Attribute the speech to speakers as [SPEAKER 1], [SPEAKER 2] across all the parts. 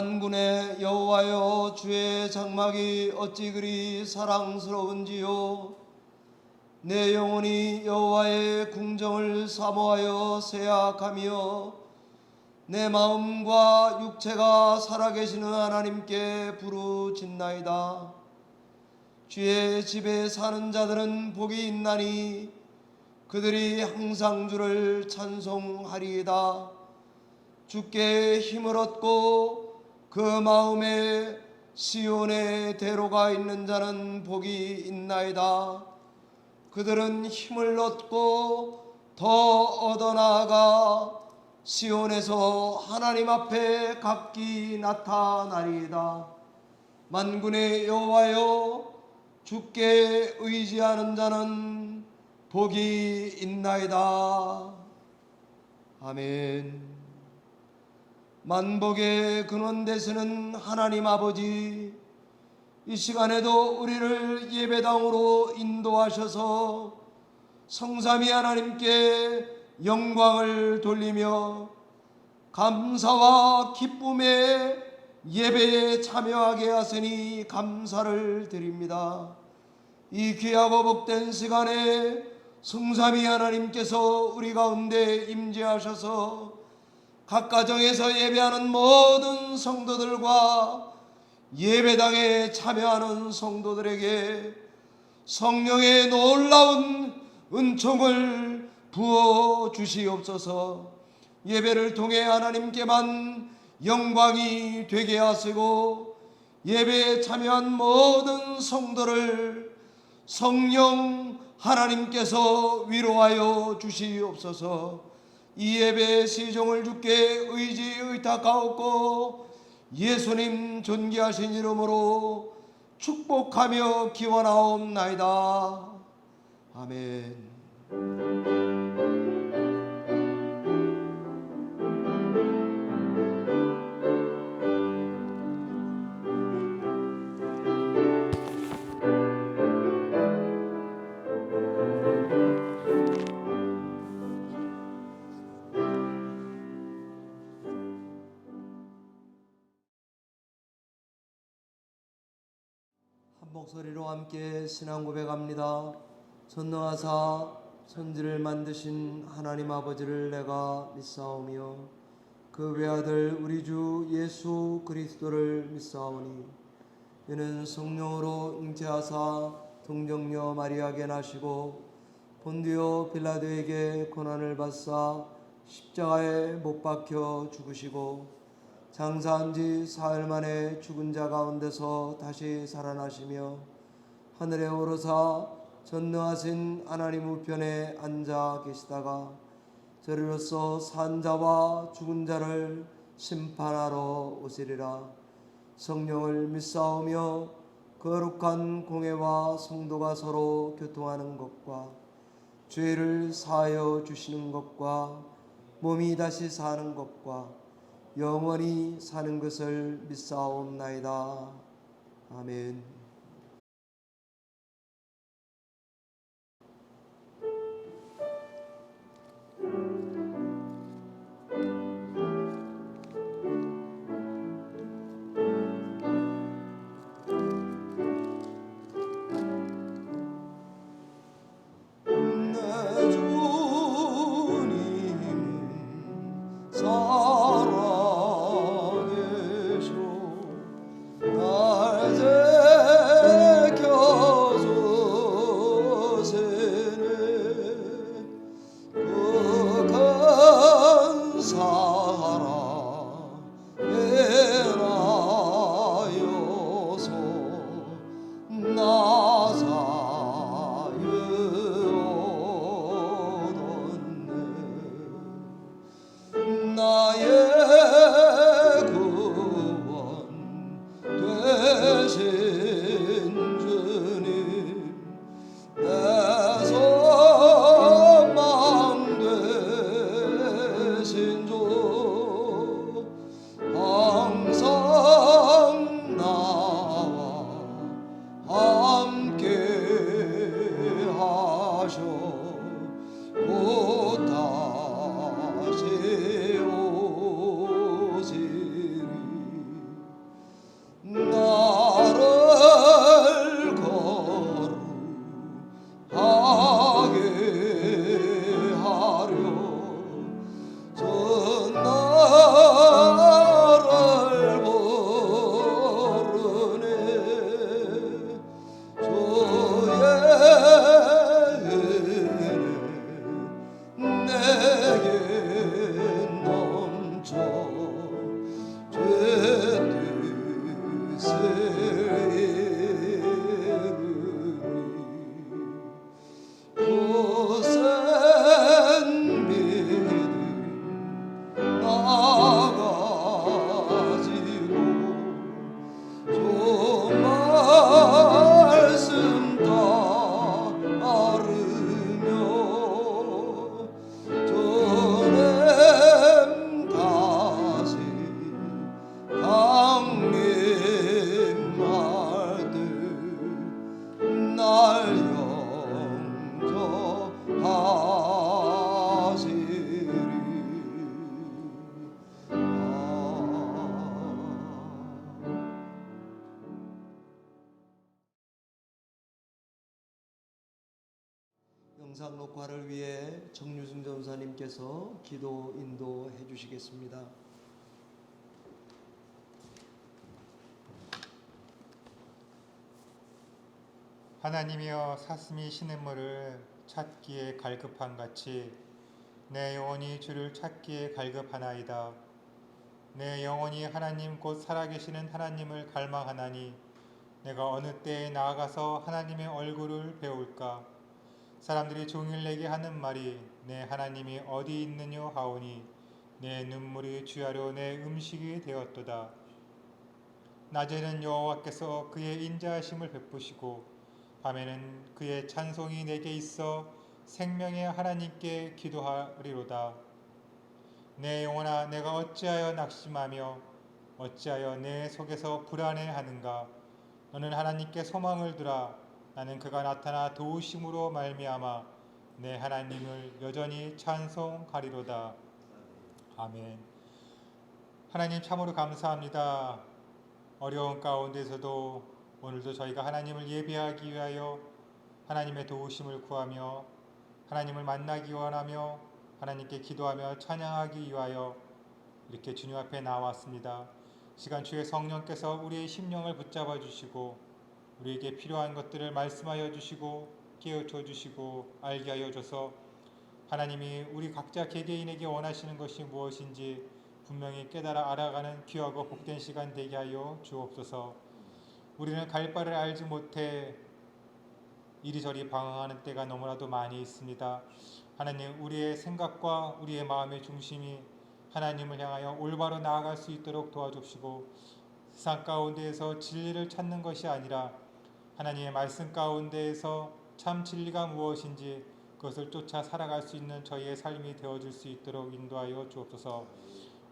[SPEAKER 1] 만군의 여호와여, 주의 장막이 어찌 그리 사랑스러운지요. 내 영혼이 여호와의 궁정을 사모하여 새약하며 내 마음과 육체가 살아계시는 하나님께 부르짖나이다. 주의 집에 사는 자들은 복이 있나니 그들이 항상 주를 찬송하리이다. 주께 힘을 얻고 그 마음에 시온의 대로가 있는 자는 복이 있나이다. 그들은 힘을 얻고 더 얻어나아가 시온에서 하나님 앞에 각기 나타나리이다. 만군의 여호와여, 주께 의지하는 자는 복이 있나이다. 아멘. 만복의 근원 되시는 하나님 아버지, 이 시간에도 우리를 예배당으로 인도하셔서 성삼위 하나님께 영광을 돌리며 감사와 기쁨의 예배에 참여하게 하시니 감사를 드립니다. 이 귀하고 복된 시간에 성삼위 하나님께서 우리 가운데 임재하셔서 각 가정에서 예배하는 모든 성도들과 예배당에 참여하는 성도들에게 성령의 놀라운 은총을 부어 주시옵소서. 예배를 통해 하나님께만 영광이 되게 하시고 예배에 참여한 모든 성도를 성령 하나님께서 위로하여 주시옵소서. 이 예배의 시종을 주께 의지 의탁하옵고 예수님 존귀하신 이름으로 축복하며 기원하옵나이다. 아멘. 목소리로 함께 신앙 고백합니다. 전능하사 천지를 만드신 하나님 아버지를 내가 믿사오며 그 외아들 우리 주 예수 그리스도를 믿사오니 이는 성령으로 잉태하사 동정녀 마리아에게 나시고 본디오 빌라도에게 고난을 받사 십자가에 못 박혀 죽으시고 장사한 지 사흘 만에 죽은 자 가운데서 다시 살아나시며 하늘에 오르사 전능하신 하나님 우편에 앉아 계시다가 저리로서 산 자와 죽은 자를 심판하러 오시리라. 성령을 믿사오며 거룩한 공회와 성도가 서로 교통하는 것과 죄를 사하여 주시는 것과 몸이 다시 사는 것과 영원히 사는 것을 믿사옵나이다. 아멘. 살아계셔 날 영상 녹화를 위해 정유승 전사님께서 기도 인도해 주시겠습니다.
[SPEAKER 2] 하나님이여, 사슴이 시냇물을 찾기에 갈급한 같이 내 영혼이 주를 찾기에 갈급하나이다. 내 영혼이 하나님 곧 살아계시는 하나님을 갈망하나니 내가 어느 때에 나아가서 하나님의 얼굴을 배울까? 사람들이 종일 내게 하는 말이 내 하나님이 어디 있느냐 하오니 내 눈물이 주야로 내 음식이 되었도다. 낮에는 여호와께서 그의 인자하심을 베푸시고 밤에는 그의 찬송이 내게 있어 생명의 하나님께 기도하리로다. 내 영혼아, 내가 어찌하여 낙심하며 어찌하여 내 속에서 불안해하는가? 너는 하나님께 소망을 두라. 나는 그가 나타나 도우심으로 말미암아 내 하나님을 여전히 찬송하리로다. 아멘. 하나님 참으로 감사합니다. 어려운 가운데서도 오늘도 저희가 하나님을 예배하기 위하여 하나님의 도우심을 구하며 하나님을 만나기 원하며 하나님께 기도하며 찬양하기 위하여 이렇게 주님 앞에 나왔습니다. 시간 주의 성령께서 우리의 심령을 붙잡아 주시고 우리에게 필요한 것들을 말씀하여 주시고 깨우쳐 주시고 알게 하여 줘서 하나님이 우리 각자 개개인에게 원하시는 것이 무엇인지 분명히 깨달아 알아가는 귀하고 복된 시간 되게 하여 주옵소서. 우리는 갈 바를 알지 못해 이리저리 방황하는 때가 너무나도 많이 있습니다. 하나님, 우리의 생각과 우리의 마음의 중심이 하나님을 향하여 올바로 나아갈 수 있도록 도와주시고 세상 가운데에서 진리를 찾는 것이 아니라 하나님의 말씀 가운데에서 참 진리가 무엇인지 그것을 쫓아 살아갈 수 있는 저희의 삶이 되어줄 수 있도록 인도하여 주옵소서.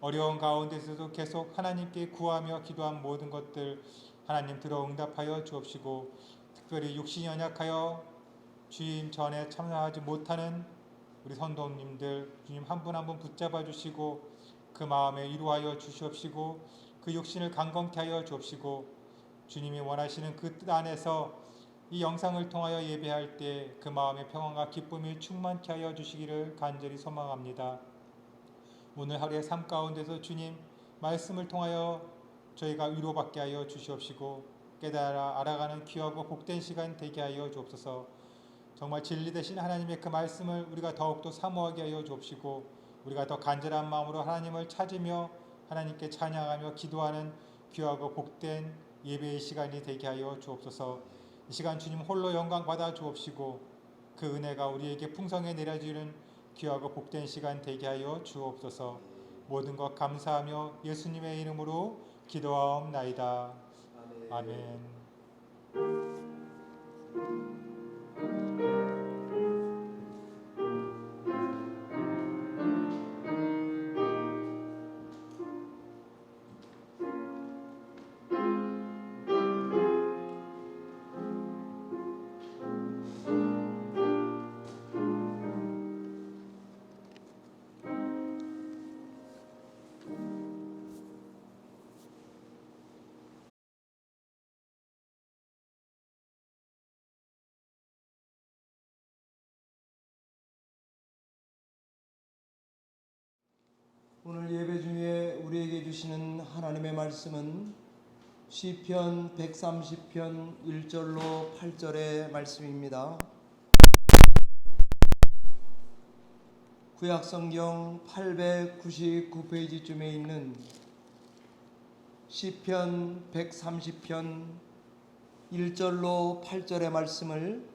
[SPEAKER 2] 어려운 가운데서도 계속 하나님께 구하며 기도한 모든 것들 하나님 들어 응답하여 주옵시고 특별히 육신이 연약하여 주님 전에 참여하지 못하는 우리 성도님들 주님 한 분 한 분 붙잡아 주시고 그 마음에 위로하여 주시옵시고 그 육신을 강건케 하여 주옵시고 주님이 원하시는 그 뜻 안에서 이 영상을 통하여 예배할 때 그 마음의 평안과 기쁨이 충만케 하여 주시기를 간절히 소망합니다. 오늘 하루의 삶 가운데서 주님 말씀을 통하여 저희가 위로받게 하여 주시옵시고 깨달아 알아가는 귀하고 복된 시간 되게 하여 주옵소서. 정말 진리 되신 하나님의 그 말씀을 우리가 더욱더 사모하게 하여 주옵시고 우리가 더 간절한 마음으로 하나님을 찾으며 하나님께 찬양하며 기도하는 귀하고 복된 예배의 시간이 되게 하여 주옵소서. 이 시간 주님 홀로 영광 받아 주옵시고 그 은혜가 우리에게 풍성히 내려지는 귀하고 복된 시간 되게 하여 주옵소서. 모든 것 감사하며 예수님의 이름으로 기도하옵나이다. 아멘.
[SPEAKER 1] 오늘 예배 중에 우리에게 주시는 하나님의 말씀은 시편 130편 1절로 8절의 말씀입니다. 구약성경 899페이지쯤에 있는 시편 130편 1절로 8절의 말씀을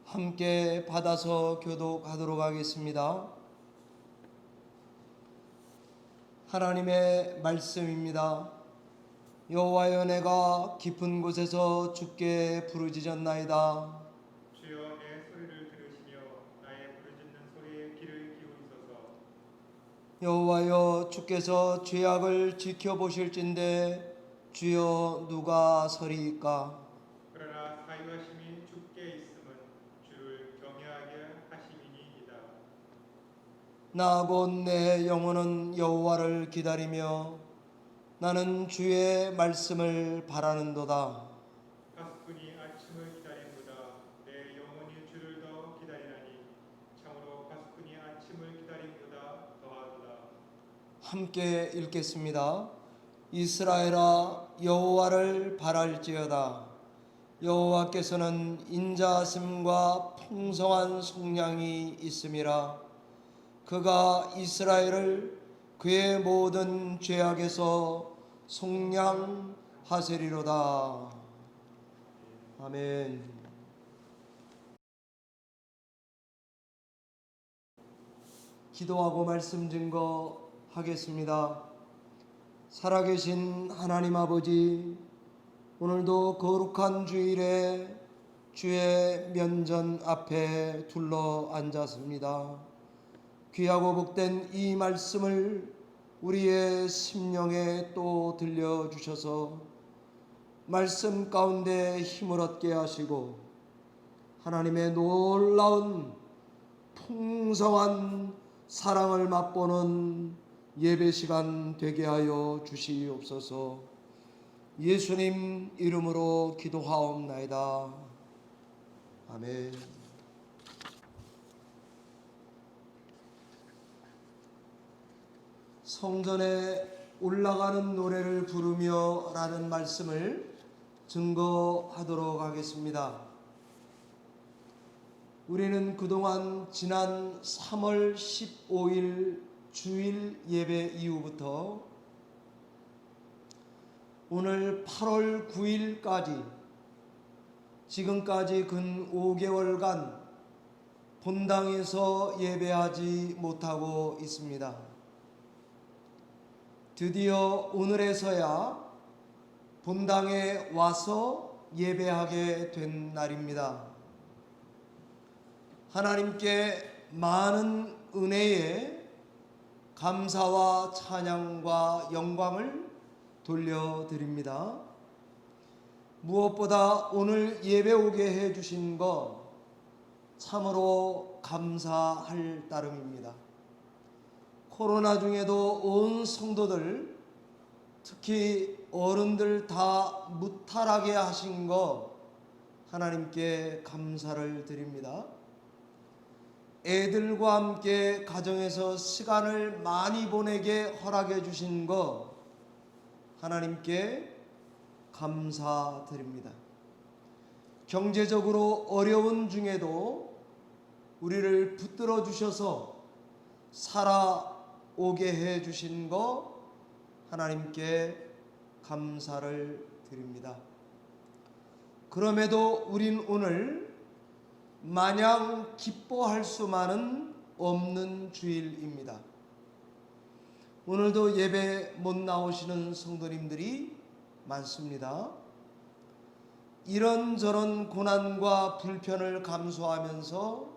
[SPEAKER 1] 함께 받아서 교독하도록 하겠습니다. 하나님의 말씀입니다. 여호와여, 내가 깊은 곳에서 주께 부르짖었나이다.
[SPEAKER 2] 주여, 내 소리를 들으시며 나의 부르짖는 소리에 귀를 기울이소서.
[SPEAKER 1] 여호와여, 주께서 죄악을 지켜보실진대 주여 누가 서리이까?
[SPEAKER 2] 그러나 사유하심이 주께 있음은 주를 경외하게 하심이니이다.
[SPEAKER 1] 나 곧 내 영혼은 여호와를 기다리며 나는 주의 말씀을 바라는도다.
[SPEAKER 2] 가수꾼이 아침을 기다림보다 내 영혼이 주를 더 기다리나니
[SPEAKER 1] 함께 읽겠습니다. 이스라엘아 여호와를 바랄지어다. 여호와께서는 인자하심과 풍성한 속량이 있음이라. 그가 이스라엘을 그의 모든 죄악에서 속량하시리로다. 아멘. 기도하고 말씀 증거하겠습니다. 살아계신 하나님 아버지, 오늘도 거룩한 주일에 주의 면전 앞에 둘러 앉았습니다. 귀하고 복된 이 말씀을 우리의 심령에 또 들려주셔서 말씀 가운데 힘을 얻게 하시고 하나님의 놀라운 풍성한 사랑을 맛보는 예배 시간 되게 하여 주시옵소서. 예수님 이름으로 기도하옵나이다. 아멘. 성전에 올라가는 노래를 부르며 라는 말씀을 증거하도록 하겠습니다. 우리는 그동안 지난 3월 15일 주일 예배 이후부터 오늘 8월 9일까지 지금까지 근 5개월간 본당에서 예배하지 못하고 있습니다. 드디어 오늘에서야 본당에 와서 예배하게 된 날입니다. 하나님께 많은 은혜에 감사와 찬양과 영광을 돌려드립니다. 무엇보다 오늘 예배 오게 해주신 것 참으로 감사할 따름입니다. 코로나 중에도 온 성도들, 특히 어른들 다 무탈하게 하신 것 하나님께 감사를 드립니다. 애들과 함께 가정에서 시간을 많이 보내게 허락해 주신 것 하나님께 감사드립니다. 경제적으로 어려운 중에도 우리를 붙들어 주셔서 살아오게 해 주신 것 하나님께 감사를 드립니다. 그럼에도 우린 오늘 마냥 기뻐할 수만은 없는 주일입니다. 오늘도 예배 못 나오시는 성도님들이 많습니다. 이런저런 고난과 불편을 감수하면서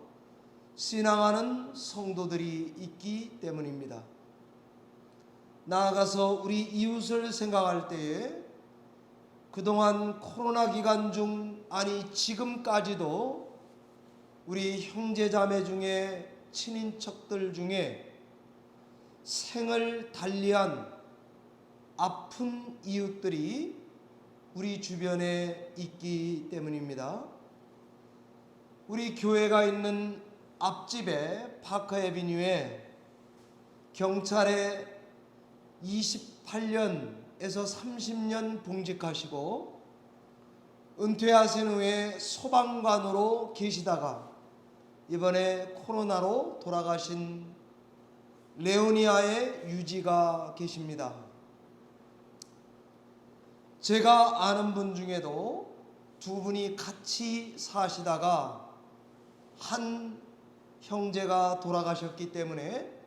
[SPEAKER 1] 신앙하는 성도들이 있기 때문입니다. 나아가서 우리 이웃을 생각할 때에 그동안 코로나 기간 중, 아니 지금까지도 우리 형제자매 중에 친인척들 중에 생을 달리한 아픈 이웃들이 우리 주변에 있기 때문입니다. 우리 교회가 있는 앞집에 파크애비뉴에 경찰에 28년에서 30년 봉직하시고 은퇴하신 후에 소방관으로 계시다가 이번에 코로나로 돌아가신 레오니아의 유지가 계십니다. 제가 아는 분 중에도 두 분이 같이 사시다가 한 형제가 돌아가셨기 때문에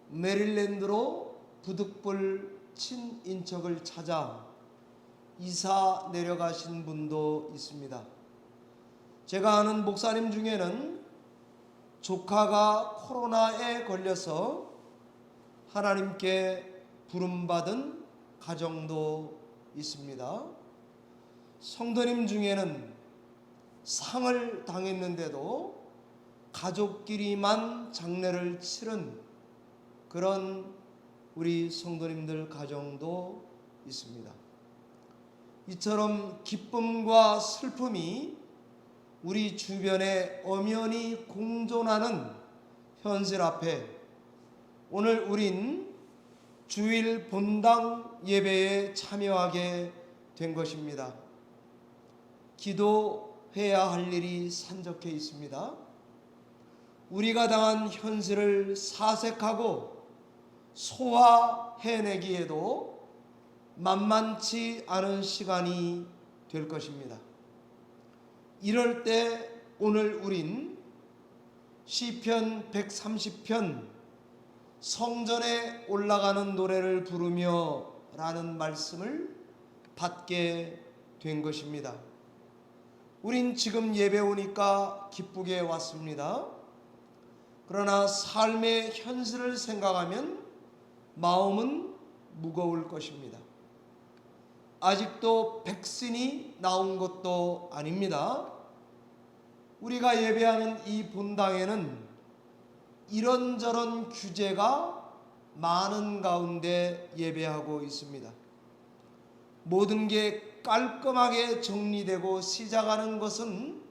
[SPEAKER 1] 메릴랜드로 부득불 친인척을 찾아 이사 내려가신 분도 있습니다. 제가 아는 목사님 중에는 조카가 코로나에 걸려서 하나님께 부름받은 가정도 있습니다. 성도님 중에는 상을 당했는데도 가족끼리만 장례를 치른 그런 우리 성도님들 가정도 있습니다. 이처럼 기쁨과 슬픔이 우리 주변에 엄연히 공존하는 현실 앞에 오늘 우린 주일 본당 예배에 참여하게 된 것입니다. 기도해야 할 일이 산적해 있습니다. 우리가 당한 현실을 사색하고 소화해내기에도 만만치 않은 시간이 될 것입니다. 이럴 때 오늘 우린 시편 130편 성전에 올라가는 노래를 부르며 라는 말씀을 받게 된 것입니다. 우린 지금 예배 오니까 기쁘게 왔습니다. 그러나 삶의 현실을 생각하면 마음은 무거울 것입니다. 아직도 백신이 나온 것도 아닙니다. 우리가 예배하는 이 본당에는 이런저런 규제가 많은 가운데 예배하고 있습니다. 모든 게 깔끔하게 정리되고 시작하는 것은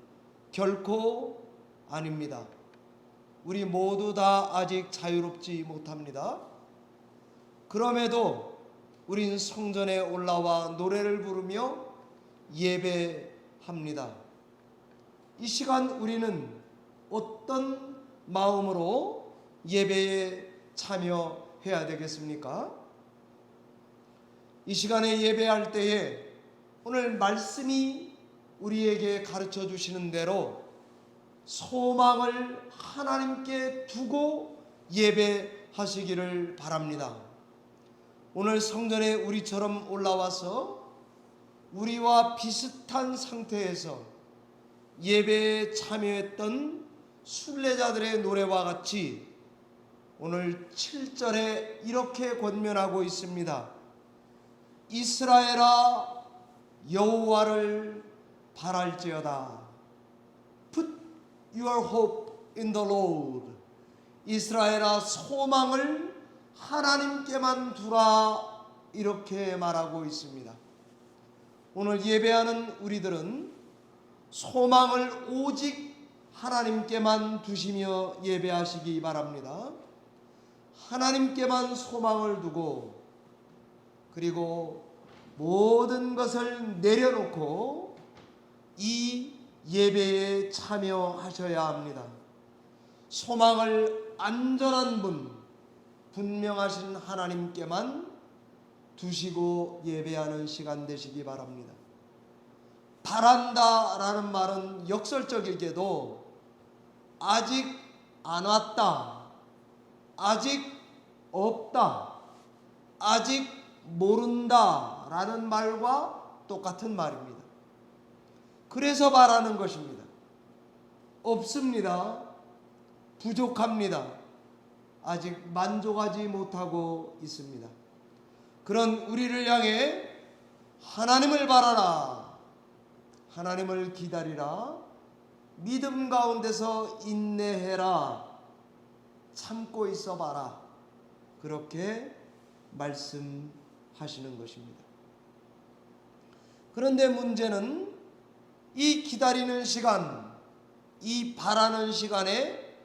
[SPEAKER 1] 결코 아닙니다. 우리 모두 다 아직 자유롭지 못합니다. 그럼에도 우린 성전에 올라와 노래를 부르며 예배합니다. 이 시간 우리는 어떤 마음으로 예배에 참여해야 되겠습니까? 이 시간에 예배할 때에 오늘 말씀이 우리에게 가르쳐 주시는 대로 소망을 하나님께 두고 예배하시기를 바랍니다. 오늘 성전에 우리처럼 올라와서 우리와 비슷한 상태에서 예배에 참여했던 순례자들의 노래와 같이 오늘 7절에 이렇게 권면하고 있습니다. 이스라엘아 여호와를 바랄지어다. Put your hope in the Lord. 이스라엘아 소망을 하나님께만 두라. 이렇게 말하고 있습니다. 오늘 예배하는 우리들은 소망을 오직 하나님께만 두시며 예배하시기 바랍니다. 하나님께만 소망을 두고 그리고 모든 것을 내려놓고 이 예배에 참여하셔야 합니다. 소망을 안전한 분, 분명하신 하나님께만 두시고 예배하는 시간 되시기 바랍니다. 바란다라는 말은 역설적이게도 아직 안 왔다, 아직 없다, 아직 모른다라는 말과 똑같은 말입니다. 그래서 바라는 것입니다. 없습니다. 부족합니다. 아직 만족하지 못하고 있습니다. 그런 우리를 향해 하나님을 바라라, 하나님을 기다리라, 믿음 가운데서 인내해라, 참고 있어 봐라, 그렇게 말씀하시는 것입니다. 그런데 문제는 이 기다리는 시간, 이 바라는 시간에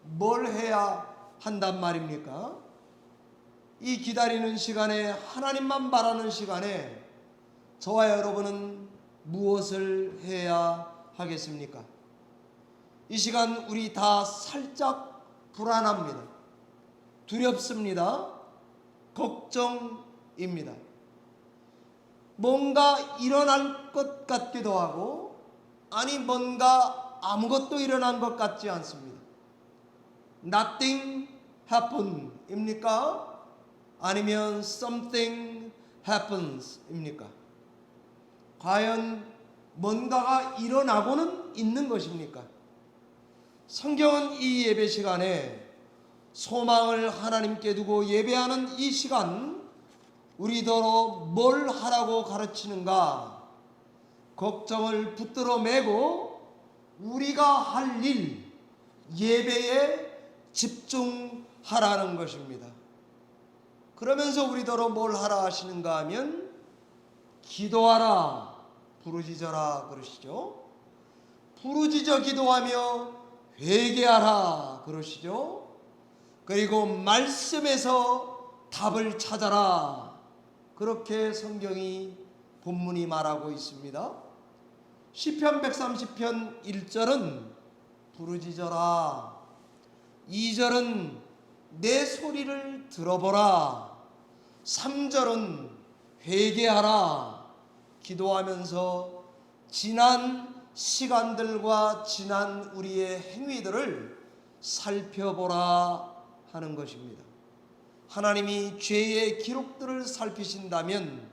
[SPEAKER 1] 뭘 해야 한단 말입니까? 이 기다리는 시간에, 하나님만 바라는 시간에 저와 여러분은 무엇을 해야 하겠습니까? 이 시간 우리 다 살짝 불안합니다. 두렵습니다. 걱정입니다. 뭔가 일어날 것 같기도 하고, 아니 뭔가 아무것도 일어난 것 같지 않습니다. Nothing happened 입니까? 아니면 something happens 입니까? 과연 뭔가가 일어나고는 있는 것입니까? 성경은 이 예배 시간에 소망을 하나님께 두고 예배하는 이 시간, 우리더러 뭘 하라고 가르치는가? 걱정을 붙들어 매고 우리가 할 일, 예배에 집중하라는 것입니다. 그러면서 우리더러 뭘 하라 하시는가 하면 기도하라, 부르짖어라 그러시죠. 부르짖어 기도하며 회개하라 그러시죠. 그리고 말씀에서 답을 찾아라. 그렇게 성경이 본문이 말하고 있습니다. 시편 130편 1절은 부르짖어라. 2절은 내 소리를 들어보라. 3절은 회개하라. 기도하면서 지난 시간들과 지난 우리의 행위들을 살펴보라 하는 것입니다. 하나님이 죄의 기록들을 살피신다면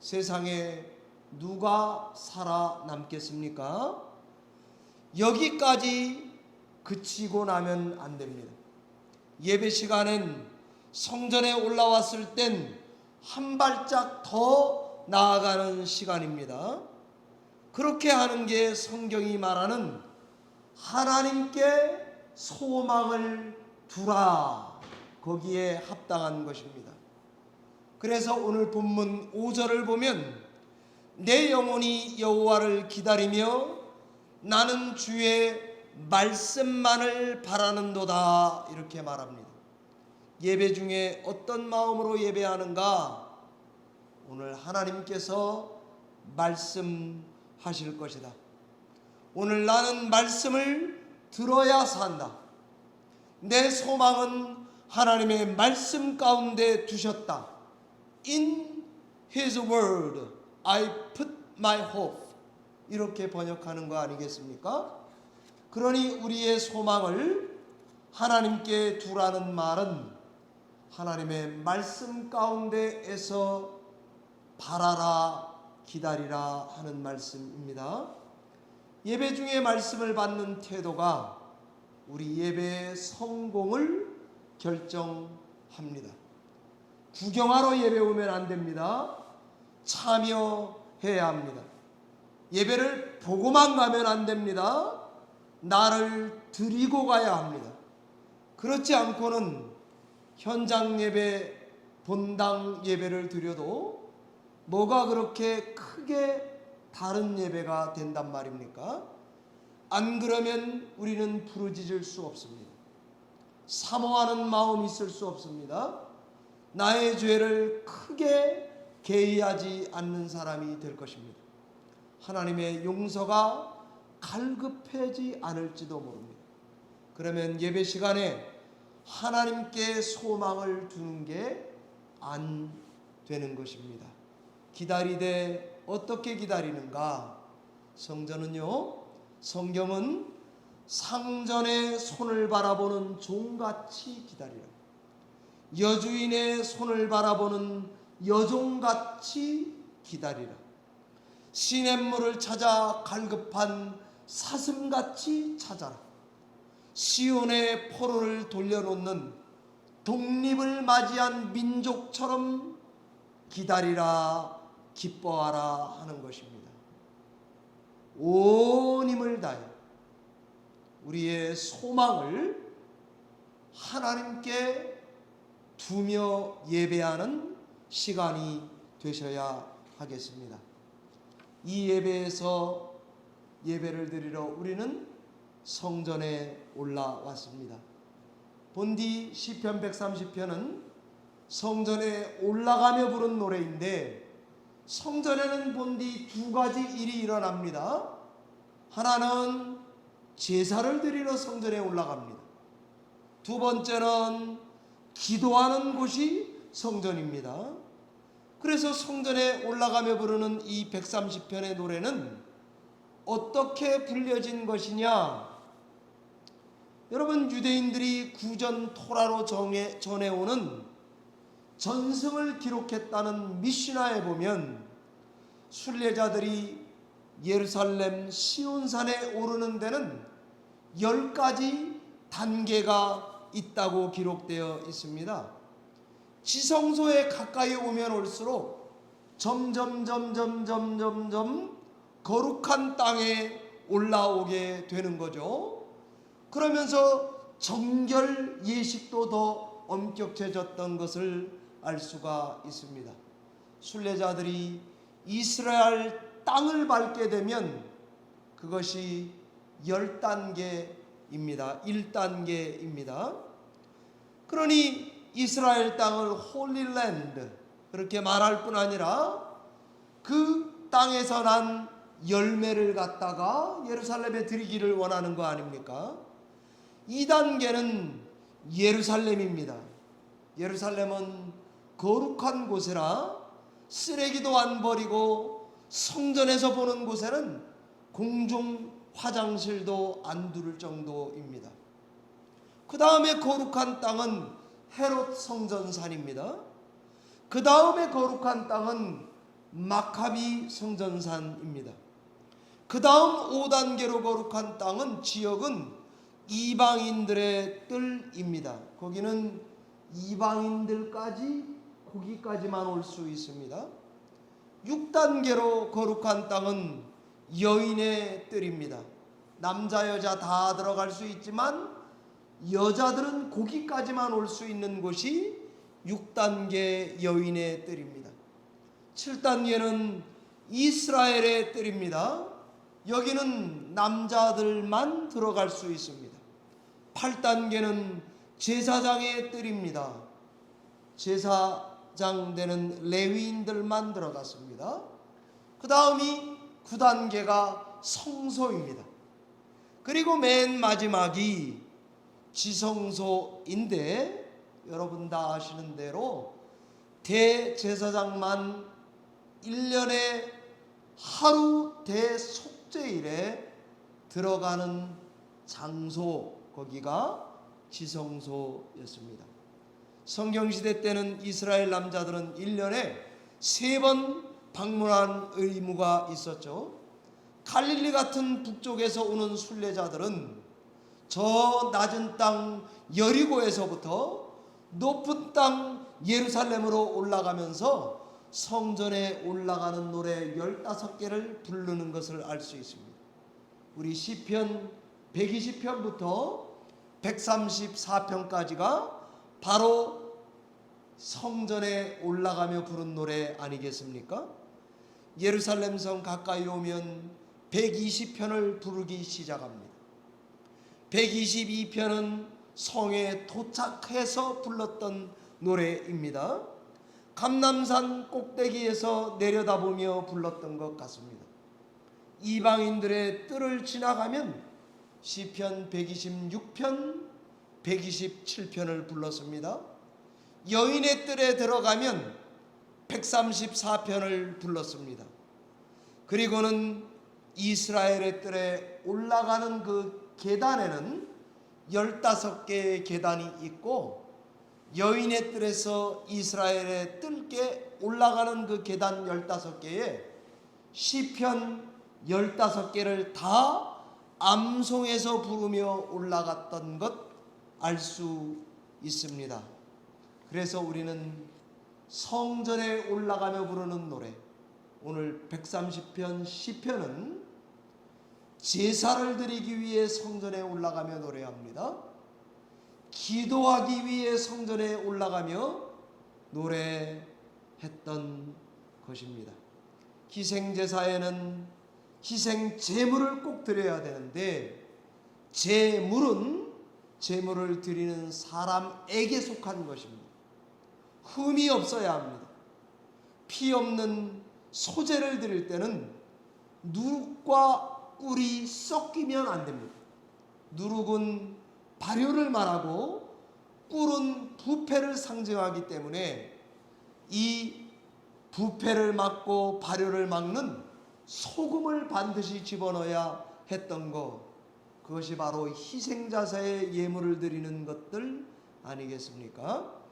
[SPEAKER 1] 세상에 누가 살아남겠습니까? 여기까지 그치고 나면 안 됩니다. 예배 시간엔 성전에 올라왔을 땐 한 발짝 더 나아가는 시간입니다. 그렇게 하는 게 성경이 말하는 하나님께 소망을 두라. 거기에 합당한 것입니다. 그래서 오늘 본문 5절을 보면 내 영혼이 여호와를 기다리며 나는 주의 말씀만을 바라는도다. 이렇게 말합니다. 예배 중에 어떤 마음으로 예배하는가? 오늘 하나님께서 말씀하실 것이다. 오늘 나는 말씀을 들어야 산다. 내 소망은 하나님의 말씀 가운데 두셨다. In His Word I put my hope. 이렇게 번역하는 거 아니겠습니까? 그러니 우리의 소망을 하나님께 두라는 말은 하나님의 말씀 가운데에서 바라라, 기다리라 하는 말씀입니다. 예배 중에 말씀을 받는 태도가 우리 예배의 성공을 결정합니다. 구경하러 예배 오면 안 됩니다. 참여해야 합니다. 예배를 보고만 가면 안 됩니다. 나를 드리고 가야 합니다. 그렇지 않고는 현장 예배, 본당 예배를 드려도 뭐가 그렇게 크게 다른 예배가 된단 말입니까? 안 그러면 우리는 부르짖을 수 없습니다. 사모하는 마음이 있을 수 없습니다. 나의 죄를 크게 개의하지 않는 사람이 될 것입니다. 하나님의 용서가 갈급하지 않을지도 모릅니다. 그러면 예배 시간에 하나님께 소망을 두는 게 안 되는 것입니다. 기다리되 어떻게 기다리는가? 성경은 상전의 손을 바라보는 종같이 기다리라. 여주인의 손을 바라보는 여종같이 기다리라. 시냇물을 찾아 갈급한 사슴같이 찾아라. 시온의 포로를 돌려놓는 독립을 맞이한 민족처럼 기다리라, 기뻐하라 하는 것입니다. 온 힘을 다해 우리의 소망을 하나님께 두며 예배하는 시간이 되셔야 하겠습니다. 이 예배에서 예배를 드리러 우리는 성전에 올라왔습니다. 본디 시편 130편은 성전에 올라가며 부른 노래인데 성전에는 본디 두 가지 일이 일어납니다. 하나는 제사를 드리러 성전에 올라갑니다. 두 번째는 기도하는 곳이 성전입니다. 그래서 성전에 올라가며 부르는 이 130편의 노래는 어떻게 불려진 것이냐? 여러분, 유대인들이 구전 토라로 전해오는 전승을 기록했다는 미시나에 보면 순례자들이 예루살렘 시온산에 오르는 데는 10가지 단계가 있다고 기록되어 있습니다. 지성소에 가까이 오면 올수록 점점 거룩한 땅에 올라오게 되는 거죠. 그러면서 정결 예식도 더 엄격해졌던 것을 알 수가 있습니다. 순례자들이 이스라엘 땅을 밟게 되면 그것이 10단계입니다. 1단계입니다. 그러니 이스라엘 땅을 홀리랜드 그렇게 말할 뿐 아니라 그 땅에서 난 열매를 갖다가 예루살렘에 드리기를 원하는 거 아닙니까? 2단계는 예루살렘입니다. 예루살렘은 거룩한 곳이라 쓰레기도 안 버리고 성전에서 보는 곳에는 공중 화장실도 안 두를 정도입니다. 그 다음에 거룩한 땅은 헤롯 성전산입니다. 그 다음에 거룩한 땅은 마카비 성전산입니다. 그 다음 5단계로 거룩한 땅은 지역은 이방인들의 뜰입니다. 거기는 이방인들까지 거기까지만 올 수 있습니다. 6단계로 거룩한 땅은 여인의 뜰입니다. 남자 여자 다 들어갈 수 있지만 여자들은 거기까지만 올 수 있는 곳이 6단계 여인의 뜰입니다. 7단계는 이스라엘의 뜰입니다. 여기는 남자들만 들어갈 수 있습니다. 8단계는 제사장의 뜰입니다. 제사장 되는 레위인들만 들어갔습니다. 그 다음이 9단계가 성소입니다. 그리고 맨 마지막이 지성소인데 여러분 다 아시는 대로 대제사장만 1년에 하루 대속죄일에 들어가는 장소, 거기가 지성소였습니다. 성경시대 때는 이스라엘 남자들은 1년에 3번 방문한 의무가 있었죠. 갈릴리 같은 북쪽에서 오는 순례자들은 저 낮은 땅 여리고에서부터 높은 땅 예루살렘으로 올라가면서 성전에 올라가는 노래 15개를 부르는 것을 알 수 있습니다. 우리 시편 120편부터 134편까지가 바로 성전에 올라가며 부른 노래 아니겠습니까? 예루살렘 성 가까이 오면 120편을 부르기 시작합니다. 122편은 성에 도착해서 불렀던 노래입니다. 감람산 꼭대기에서 내려다보며 불렀던 것 같습니다. 이방인들의 뜰을 지나가면 시편 126편, 127편을 불렀습니다. 여인의 뜰에 들어가면 134편을 불렀습니다. 그리고는 이스라엘의 뜰에 올라가는 그 계단에는 15개의 계단이 있고 여인의 뜰에서 이스라엘의 뜰께 올라가는 그 계단 15개에 시편 15개를 다 암송해서 부르며 올라갔던 것 알 수 있습니다. 그래서 우리는 성전에 올라가며 부르는 노래, 오늘 130편 시편은 제사를 드리기 위해 성전에 올라가며 노래합니다. 기도하기 위해 성전에 올라가며 노래했던 것입니다. 희생제사에는 희생 제물을 꼭 드려야 되는데 제물을 드리는 사람에게 속한 것입니다. 흠이 없어야 합니다. 피 없는 소제를 드릴 때는 누룩과 꿀이 섞이면 안 됩니다. 누룩은 발효를 말하고 꿀은 부패를 상징하기 때문에 이 부패를 막고 발효를 막는 소금을 반드시 집어넣어야 했던 것, 그것이 바로 희생제사의 예물을 드리는 것들 아니겠습니까?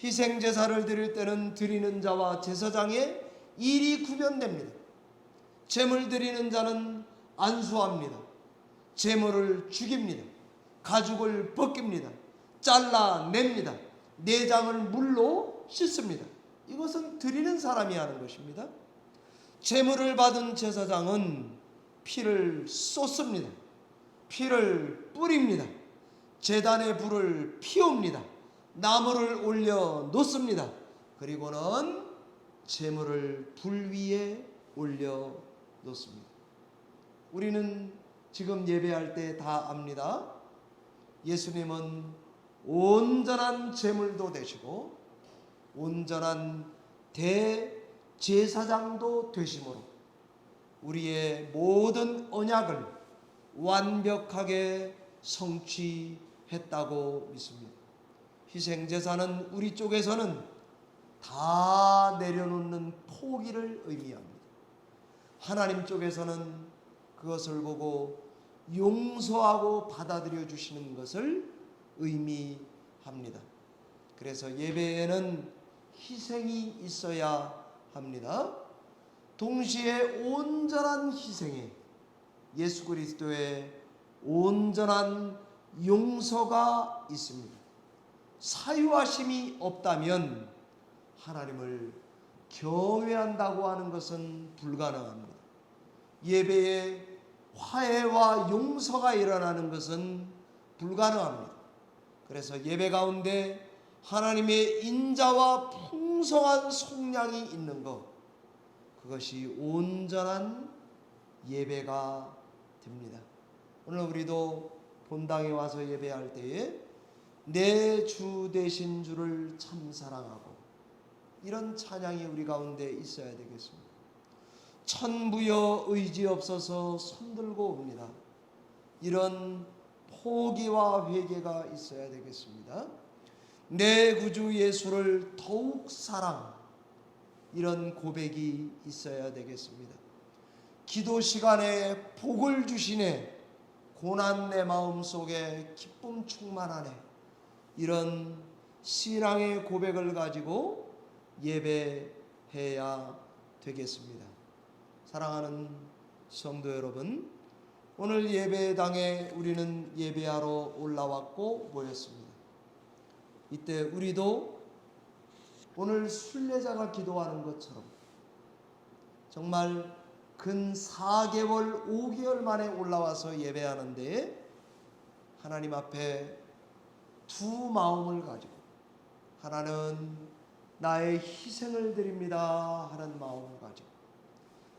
[SPEAKER 1] 희생제사를 드릴 때는 드리는 자와 제사장의 일이 구별됩니다. 제물 드리는 자는 안수합니다. 제물을 죽입니다. 가죽을 벗깁니다. 잘라냅니다. 내장을 물로 씻습니다. 이것은 드리는 사람이 하는 것입니다. 제물을 받은 제사장은 피를 쏟습니다. 피를 뿌립니다. 제단에 불을 피웁니다. 나무를 올려 놓습니다. 그리고는 제물을 불 위에 올려 놓습니다. 우리는 지금 예배할 때 다 압니다. 예수님은 온전한 제물도 되시고 온전한 대제사장도 되심으로 우리의 모든 언약을 완벽하게 성취했다고 믿습니다. 희생제사는 우리 쪽에서는 다 내려놓는 포기를 의미합니다. 하나님 쪽에서는 그것을 보고 용서하고 받아들여 주시는 것을 의미합니다. 그래서 예배에는 희생이 있어야 합니다. 동시에 온전한 희생에 예수 그리스도의 온전한 용서가 있습니다. 사유하심이 없다면 하나님을 경외한다고 하는 것은 불가능합니다. 예배에 화해와 용서가 일어나는 것은 불가능합니다. 그래서 예배 가운데 하나님의 인자와 풍성한 속량이 있는 것, 그것이 온전한 예배가 됩니다. 오늘 우리도 본당에 와서 예배할 때에 내 주 되신 주를 참 사랑하고, 이런 찬양이 우리 가운데 있어야 되겠습니다. 천부여 의지 없어서 손들고 옵니다. 이런 포기와 회개가 있어야 되겠습니다. 내 구주 예수를 더욱 사랑, 이런 고백이 있어야 되겠습니다. 기도 시간에 복을 주시네, 고난 내 마음속에 기쁨 충만하네, 이런 신앙의 고백을 가지고 예배해야 되겠습니다. 사랑하는 성도 여러분, 오늘 예배당에 우리는 예배하러 올라왔고 모였습니다. 이때 우리도 오늘 순례자가 기도하는 것처럼 정말 근 4개월, 5개월 만에 올라와서 예배하는데 하나님 앞에 두 마음을 가지고, 하나는 나의 희생을 드립니다 하는 마음을 가지고,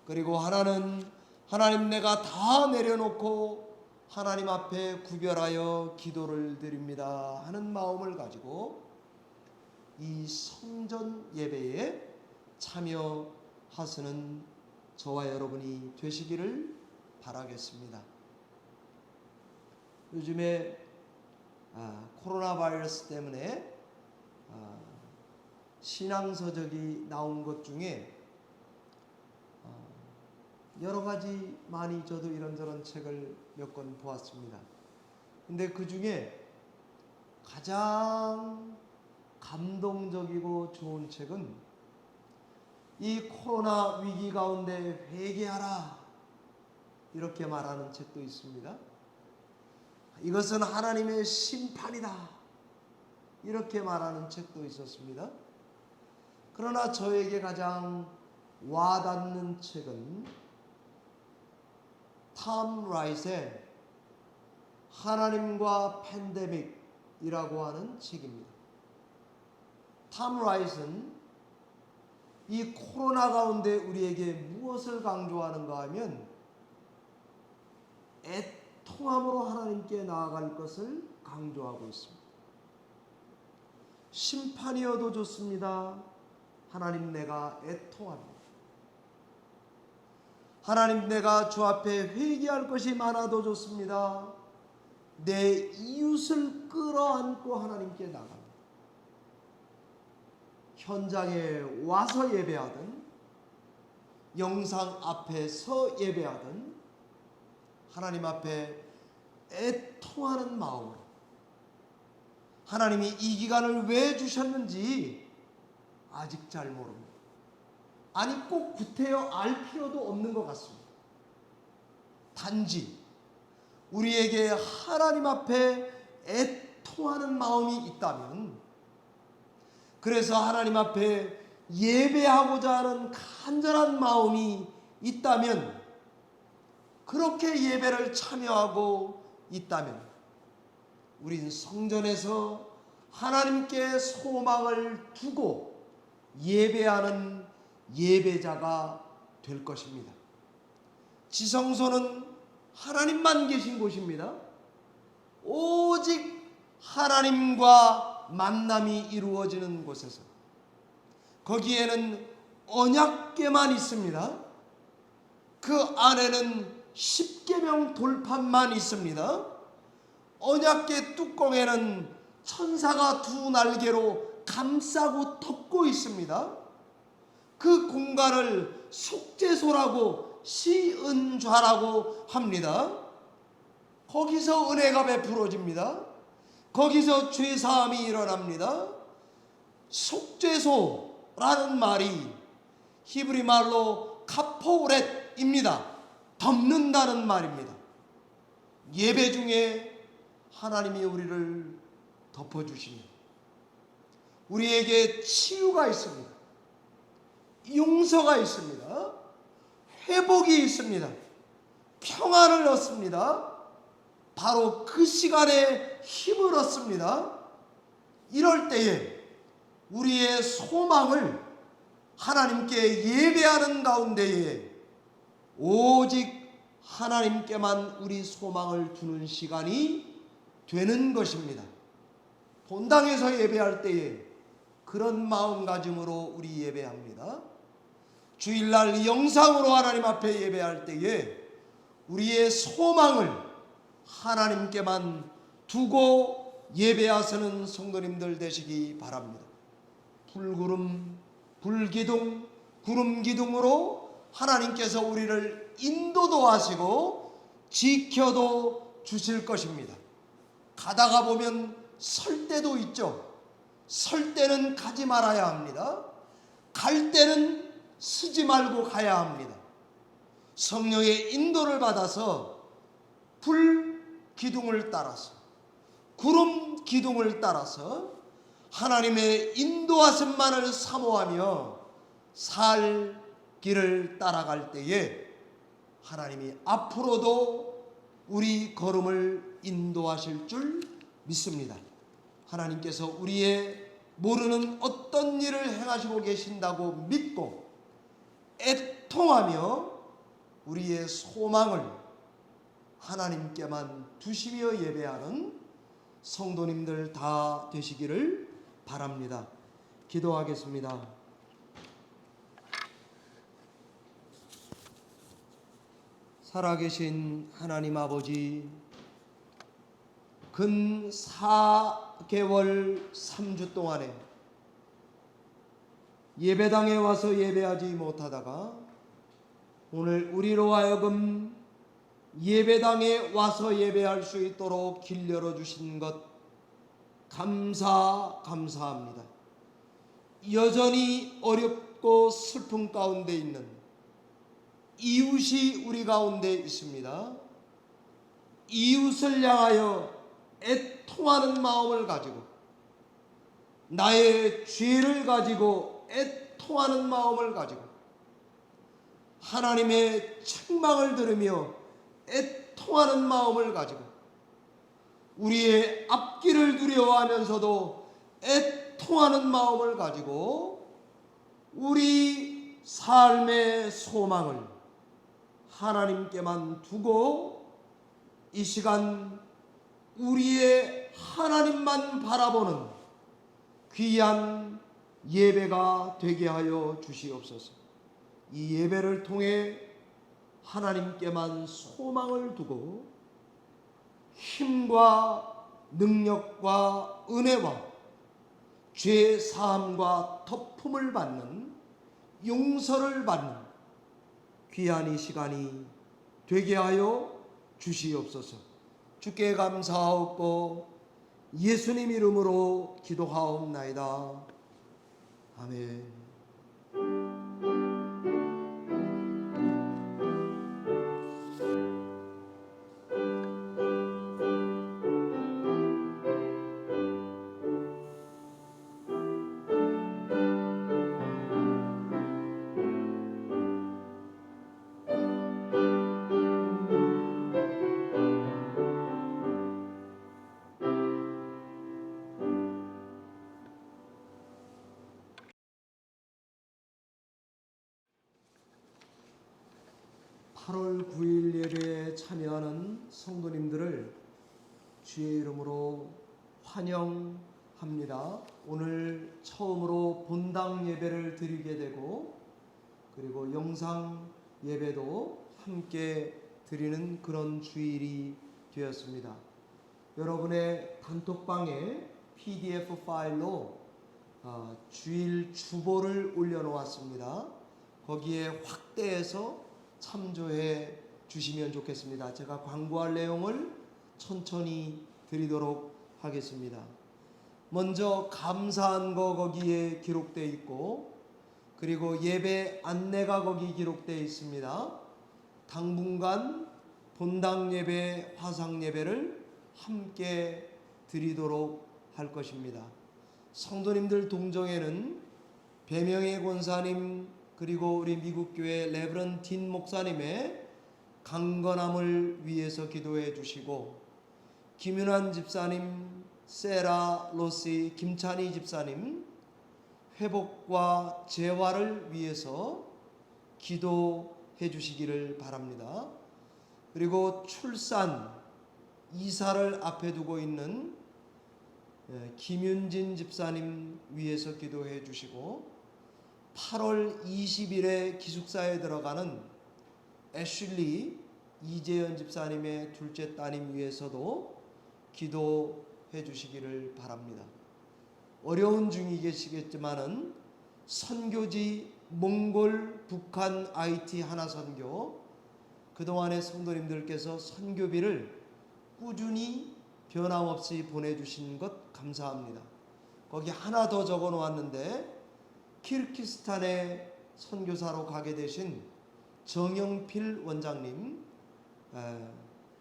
[SPEAKER 1] 그리고 하나는 하나님 내가 다 내려놓고 하나님 앞에 구별하여 기도를 드립니다 하는 마음을 가지고 이 성전 예배에 참여하시는 저와 여러분이 되시기를 바라겠습니다. 요즘에 코로나 바이러스 때문에 신앙서적이 나온 것 중에 여러 가지 많이 저도 이런저런 책을 몇 권 보았습니다. 근데 그 중에 가장 감동적이고 좋은 책은 이 코로나 위기 가운데 회개하라, 이렇게 말하는 책도 있습니다. 이것은 하나님의 심판이다, 이렇게 말하는 책도 있었습니다. 그러나 저에게 가장 와닿는 책은 톰 라이트의 하나님과 팬데믹이라고 하는 책입니다. 톰 라이트는 이 코로나 가운데 우리에게 무엇을 강조하는가 하면 애통함으로 하나님께 나아갈 것을 강조하고 있습니다. 심판이어도 좋습니다. 하나님 내가 애통합니다. 하나님 내가 주 앞에 회개할 것이 많아도 좋습니다. 내 이웃을 끌어안고 하나님께 나갑니다. 현장에 와서 예배하든 영상 앞에서 예배하든 하나님 앞에 애통하는 마음으로, 하나님이 이 기간을 왜 주셨는지 아직 잘 모릅니다. 아니 꼭 구태여 알 필요도 없는 것 같습니다. 단지 우리에게 하나님 앞에 애통하는 마음이 있다면, 그래서 하나님 앞에 예배하고자 하는 간절한 마음이 있다면, 그렇게 예배를 참여하고 있다면 우린 성전에서 하나님께 소망을 두고 예배하는 예배자가 될 것입니다. 지성소는 하나님만 계신 곳입니다. 오직 하나님과 만남이 이루어지는 곳에서 거기에는 언약궤만 있습니다. 그 안에는 십계명 돌판만 있습니다. 언약궤 뚜껑에는 천사가 두 날개로 감싸고 덮고 있습니다. 그 공간을 속죄소라고 시은좌라고 합니다. 거기서 은혜가 베풀어집니다. 거기서 죄사함이 일어납니다. 속죄소라는 말이 히브리 말로 카포렛입니다. 덮는다는 말입니다. 예배 중에 하나님이 우리를 덮어주십니다. 우리에게 치유가 있습니다. 용서가 있습니다. 회복이 있습니다. 평안을 얻습니다. 바로 그 시간에 힘을 얻습니다. 이럴 때에 우리의 소망을 하나님께 예배하는 가운데에 오직 하나님께만 우리 소망을 두는 시간이 되는 것입니다. 본당에서 예배할 때에 그런 마음가짐으로 우리 예배합니다. 주일날 영상으로 하나님 앞에 예배할 때에 우리의 소망을 하나님께만 두고 예배하시는 성도님들 되시기 바랍니다. 불구름, 불기둥, 구름기둥으로 하나님께서 우리를 인도도 하시고 지켜도 주실 것입니다. 가다가 보면 설 때도 있죠. 설 때는 가지 말아야 합니다. 갈 때는 서지 말고 가야 합니다. 성령의 인도를 받아서 불 기둥을 따라서 구름 기둥을 따라서 하나님의 인도하심만을 사모하며 살 길을 따라갈 때에 하나님이 앞으로도 우리 걸음을 인도하실 줄 믿습니다. 하나님께서 우리의 모르는 어떤 일을 행하시고 계신다고 믿고 애통하며 우리의 소망을 하나님께만 두시며 예배하는 성도님들 다 되시기를 바랍니다. 기도하겠습니다. 살아계신 하나님 아버지, 근 4개월 3주 동안에 예배당에 와서 예배하지 못하다가 오늘 우리로 하여금 예배당에 와서 예배할 수 있도록 길 열어주신 것 감사합니다. 여전히 어렵고 슬픔 가운데 있는 이웃이 우리 가운데 있습니다. 이웃을 향하여 애통하는 마음을 가지고 나의 죄를 가지고 애통하는 마음을 가지고 하나님의 책망을 들으며 애통하는 마음을 가지고 우리의 앞길을 두려워하면서도 애통하는 마음을 가지고 우리 삶의 소망을 하나님께만 두고 이 시간 우리의 하나님만 바라보는 귀한 예배가 되게 하여 주시옵소서. 이 예배를 통해 하나님께만 소망을 두고 힘과 능력과 은혜와 죄 사함과 덮음을 받는 용서를 받는 귀한 이 시간이 되게 하여 주시옵소서. 주께 감사하옵고 예수님 이름으로 기도하옵나이다. 아멘. (8월 9일) 예배에 참여하는 성도님들을 주의 이름으로 환영합니다. 오늘 처음으로 본당 예배를 드리게 되고 그리고 영상 예배도 함께 드리는 그런 주일이 되었습니다. 여러분의 단톡방에 PDF 파일로 주일 주보를 올려놓았습니다. 거기에 확대해서 참조해 주시면 좋겠습니다. 제가 광고할 내용을 천천히 드리도록 하겠습니다. 먼저 감사한 거 거기에 기록되어 있고 그리고 예배 안내가 거기 기록되어 있습니다. 당분간 본당 예배, 화상 예배를 함께 드리도록 할 것입니다. 성도님들 동정에는 배명의 권사님 그리고 우리 미국교회 레브런 딘 목사님의 강건함을 위해서 기도해 주시고 김윤환 집사님, 세라 로시, 김찬희 집사님 회복과 재활을 위해서 기도해 주시기를 바랍니다. 그리고 출산, 이사를 앞에 두고 있는 김윤진 집사님 위해서 기도해 주시고 8월 20일에 기숙사에 들어가는 애슐리 이재현 집사님의 둘째 따님 위해서도 기도해 주시기를 바랍니다. 어려운 중이 계시겠지만은 선교지 몽골 북한 IT 하나 선교 그동안의 성도님들께서 선교비를 꾸준히 변함없이 보내주신 것 감사합니다. 거기 하나 더 적어 놓았는데 키르기스탄에 선교사로 가게 되신 정영필 원장님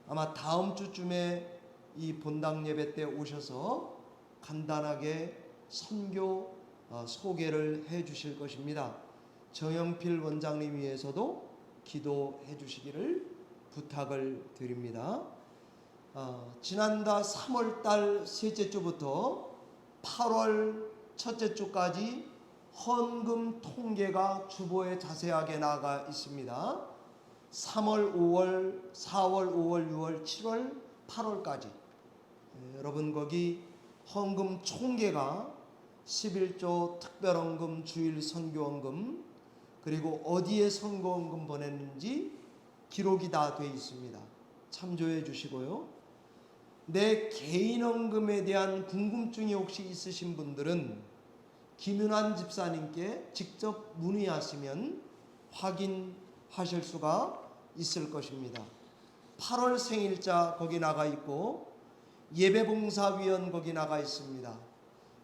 [SPEAKER 1] 아마 다음 주쯤에 이 본당 예배 때 오셔서 간단하게 선교 소개를 해 주실 것입니다. 정영필 원장님 위해서도 기도해 주시기를 부탁을 드립니다. 지난달 3월달 셋째 주부터 8월 첫째 주까지 헌금 통계가 주보에 자세하게 나가 있습니다. 3월, 5월, 4월, 5월, 6월, 7월, 8월까지 여러분 거기 헌금 총계가 11조 특별헌금, 주일 선교헌금 그리고 어디에 선교헌금 보냈는지 기록이 다 돼 있습니다. 참조해 주시고요. 내 개인헌금에 대한 궁금증이 혹시 있으신 분들은 김윤환 집사님께 직접 문의하시면 확인하실 수가 있을 것입니다. 8월 생일자 거기 나가 있고 예배봉사위원 거기 나가 있습니다.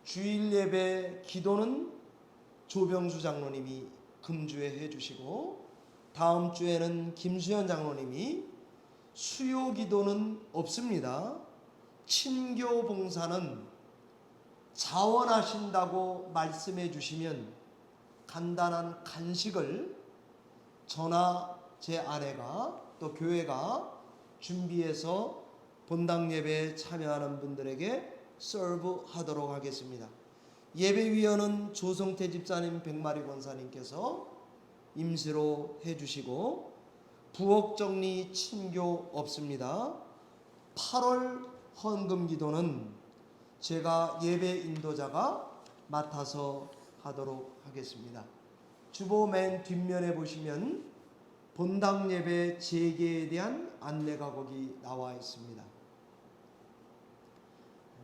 [SPEAKER 1] 주일 예배 기도는 조병수 장로님이 금주에 해주시고 다음 주에는 김수현 장로님이 수요 기도는 없습니다. 친교 봉사는 자원하신다고 말씀해 주시면 간단한 간식을 저나 제 아내가 또 교회가 준비해서 본당 예배에 참여하는 분들에게 서브하도록 하겠습니다. 예배위원은 조성태 집사님, 백마리 권사님께서 임시로 해주시고 부엌정리 친교 없습니다. 8월 헌금 기도는 제가 예배 인도자가 맡아서 하도록 하겠습니다. 주보 맨 뒷면에 보시면 본당 예배 재개에 대한 안내가 거기 나와 있습니다.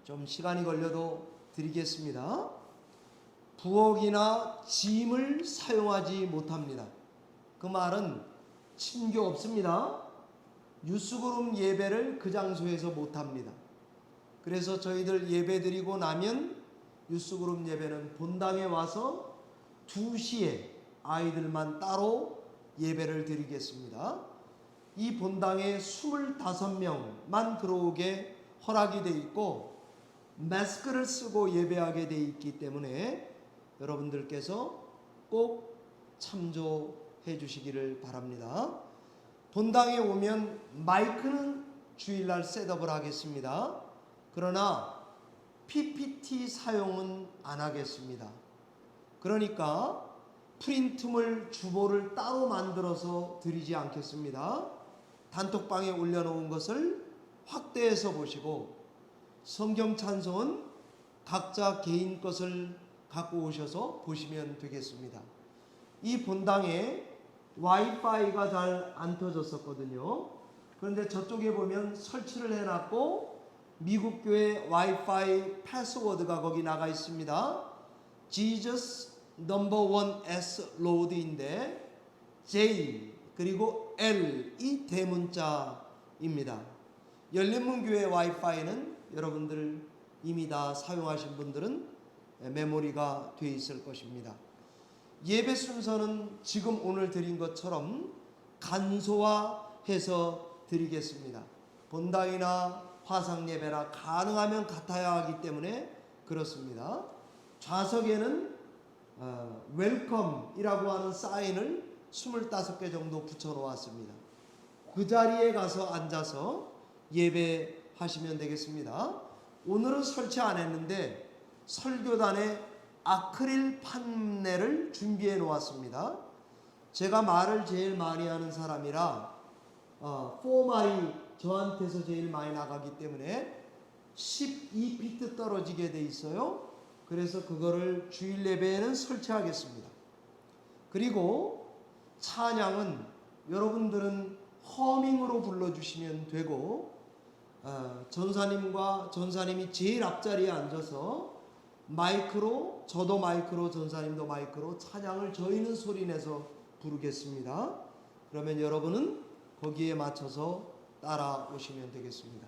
[SPEAKER 1] 좀 시간이 걸려도 드리겠습니다. 부엌이나 짐을 사용하지 못합니다. 그 말은 친교 없습니다. 유스그룹 예배를 그 장소에서 못합니다. 그래서 저희들 예배 드리고 나면 유스그룹 예배는 본당에 와서 2시에 아이들만 따로 예배를 드리겠습니다. 이 본당에 25명만 들어오게 허락이 돼 있고 마스크를 쓰고 예배하게 돼 있기 때문에 여러분들께서 꼭 참조해 주시기를 바랍니다. 본당에 오면 마이크는 주일날 셋업을 하겠습니다. 그러나 PPT 사용은 안 하겠습니다. 그러니까 프린트물 주보를 따로 만들어서 드리지 않겠습니다. 단톡방에 올려놓은 것을 확대해서 보시고 성경 찬송은 각자 개인 것을 갖고 오셔서 보시면 되겠습니다. 이 본당에 와이파이가 잘 안 터졌었거든요. 그런데 저쪽에 보면 설치를 해놨고 미국 교회 와이파이 패스워드가 거기 나가 있습니다. Jesus No. 1S 로드인데 J 그리고 L 이 대문자입니다. 열린문교회 와이파이는 여러분들 이미 다 사용하신 분들은 메모리가 되어 있을 것입니다. 예배 순서는 지금 오늘 드린 것처럼 간소화해서 드리겠습니다. 본당이나 화상 예배나 가능하면 같아야 하기 때문에 그렇습니다. 좌석에는 웰컴이라고 하는 사인을 25개 정도 붙여 놓았습니다. 그 자리에 가서 앉아서 예배하시면 되겠습니다. 오늘은 설치 안 했는데 설교단에 아크릴 판넬을 준비해 놓았습니다. 제가 말을 제일 많이 하는 사람이라 포말이 저한테서 제일 많이 나가기 때문에 12피트 떨어지게 돼 있어요. 그래서 그거를 주일 예배에는 설치하겠습니다. 그리고 찬양은 여러분들은 허밍으로 불러주시면 되고 전사님이 제일 앞자리에 앉아서 마이크로, 저도 마이크로, 전사님도 마이크로 찬양을 저희는 소리내서 부르겠습니다. 그러면 여러분은 거기에 맞춰서 따라오시면 되겠습니다.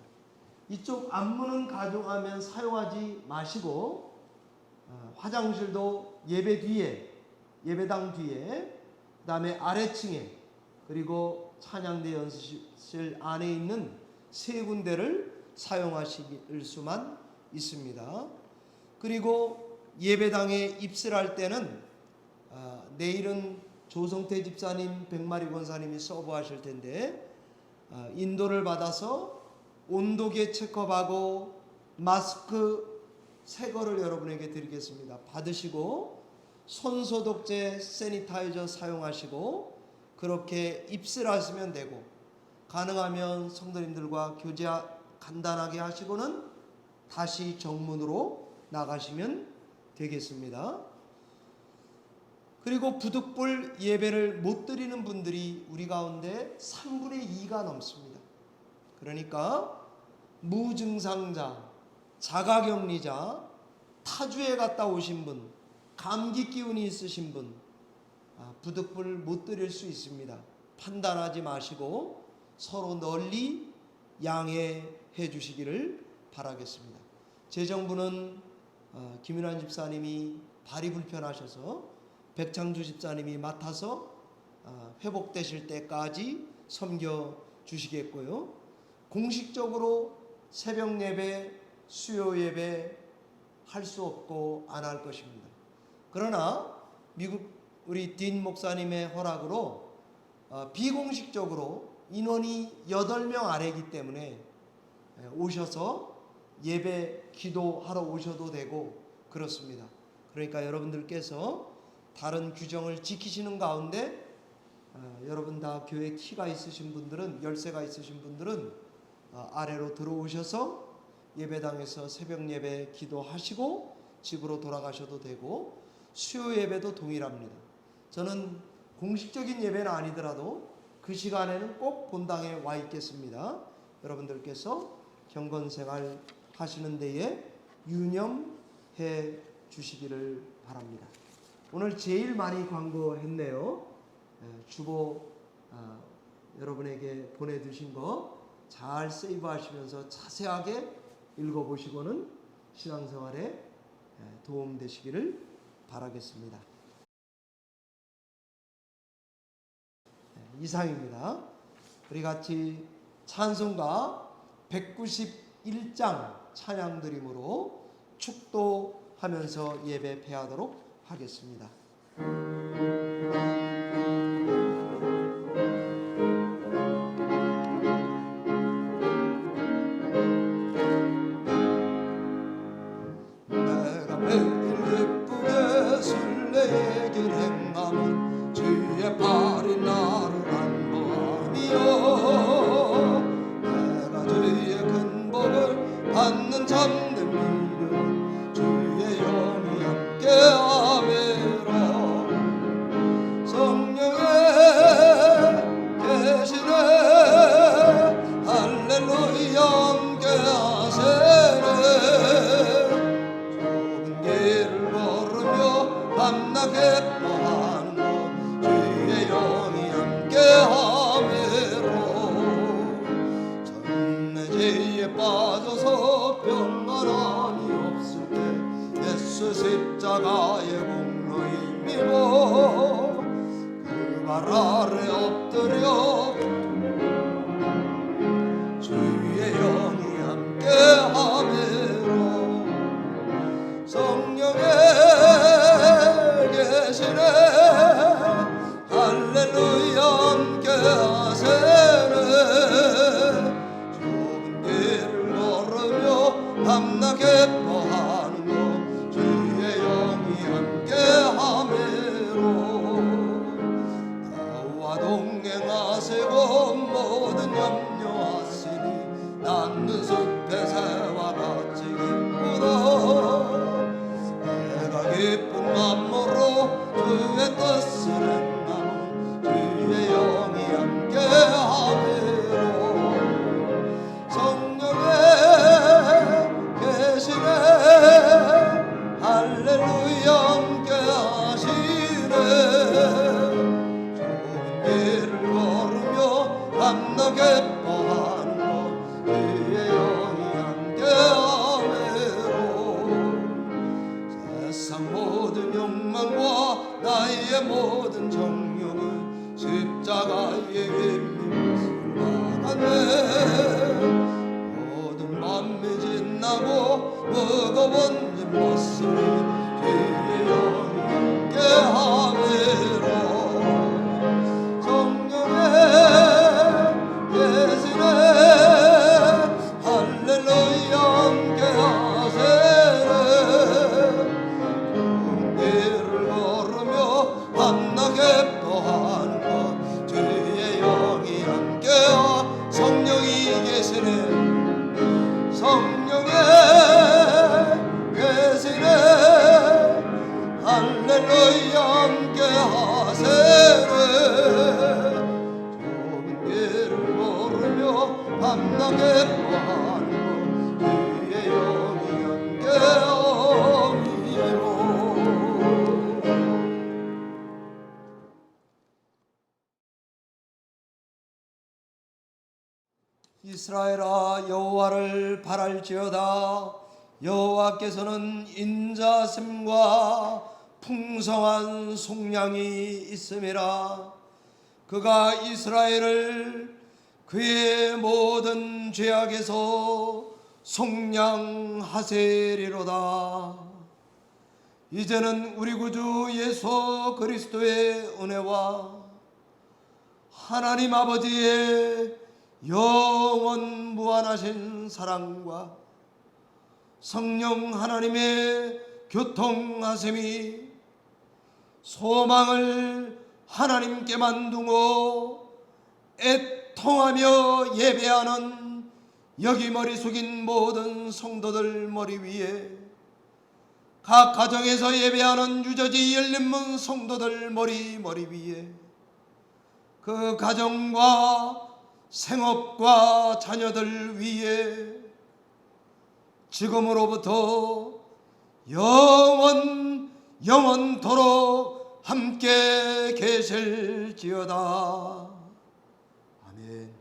[SPEAKER 1] 이쪽 안문은 가져가면 사용하지 마시고 화장실도 예배당 뒤에 그 다음에 아래층에 그리고 찬양대 연습실 안에 있는 세 군데를 사용하실 수만 있습니다. 그리고 예배당에 입실할 때는 내일은 조성태 집사님, 백마리 권사님이 서브하실 텐데 인도를 받아서 온도계 체크업하고 마스크 새 거를 여러분에게 드리겠습니다. 받으시고 손소독제, 세니타이저 사용하시고 그렇게 입실하시면 되고 가능하면 성도님들과 교제 간단하게 하시고는 다시 정문으로 나가시면 되겠습니다. 그리고 부득불 예배를 못 드리는 분들이 우리 가운데 3분의 2가 넘습니다. 그러니까 무증상자, 자가격리자, 타주에 갔다 오신 분, 감기 기운이 있으신 분 부득불 못 드릴 수 있습니다. 판단하지 마시고 서로 널리 양해해 주시기를 바라겠습니다. 재정부는 김윤환 집사님이 발이 불편하셔서 백창주 집사님이 맡아서 회복되실 때까지 섬겨 주시겠고요. 공식적으로 새벽 예배, 수요 예배 할 수 없고 안 할 것입니다. 그러나 미국 우리 딘 목사님의 허락으로 비공식적으로 인원이 8명 아래이기 때문에 오셔서 예배 기도하러 오셔도 되고 그렇습니다. 그러니까 여러분들께서 다른 규정을 지키시는 가운데 여러분 다 교회 키가 있으신 분들은 열쇠가 있으신 분들은 아래로 들어오셔서 예배당에서 새벽 예배 기도하시고 집으로 돌아가셔도 되고 수요 예배도 동일합니다. 저는 공식적인 예배는 아니더라도 그 시간에는 꼭 본당에 와 있겠습니다. 여러분들께서 경건생활 하시는 데에 유념해 주시기를 바랍니다. 오늘 제일 많이 광고했네요. 주보 여러분에게 보내주신 거 잘 세이브하시면서 자세하게 읽어보시고는 신앙생활에 도움되시기를 바라겠습니다. 이상입니다. 우리 같이 찬송가 191장 찬양 드림으로 축도하면서 예배 패하도록 하겠습니다. 내가 매일 기쁘게 술래길 행함은 주의 팔이 나를 안보하며 내가 주의 큰 복을 받는 참 십자가의 공로를 밀고 그 발 아래 엎드려 주의 영이 함께하매로 성령의 계시네 할렐루야 함께하세네 좁은 길을 걸으며 밤낮 기뻐하는 것 주의 영이 함께하매로 나와 동행하시고 모든 염려하시니 낫는 숲의 새와 같이 기쁘다 내가 기쁜 맘으로 주의 뜻을 행하는 주의 영이 함께하매로 성령의 계시네 할렐루야 함께하시네 좁은 길을 걸으며 밤낮 기뻐하는 것 주의 영이 함께하매로 세상 모든 욕망과 나의 모든 정욕을 십자가에 힘입어 박았네 모든 맘이 진나고 무거운 짐벗으니 주의 영이 함께하매로 성령의 계시네 할렐루야 함께하세네 길을 걸으며 밤낮 기뻐하는 것 주의 영이 함께하 성령이 계시네 성령의 계시네 할렐루야 함께하세네 좁은 길을 걸으며 밤낮 기뻐하는 것 주의 영이 함께하미로 이스라엘아 여호와를 바랄지어다 여호와께서는 인자심과 풍성한 속량이 있음이라 그가 이스라엘을 그의 모든 죄악에서 속량하세리로다 이제는 우리 구주 예수 그리스도의 은혜와 하나님 아버지의 영원 무한하신 사랑과 성령 하나님의 교통하심이 소망을 하나님께만 두고 애통하며 예배하는 여기 머리 숙인 모든 성도들 머리 위에 각 가정에서 예배하는 유저지 열린문 성도들 머리 위에 그 가정과 생업과 자녀들 위에 지금으로부터 영원토록 함께 계실지어다. 아멘.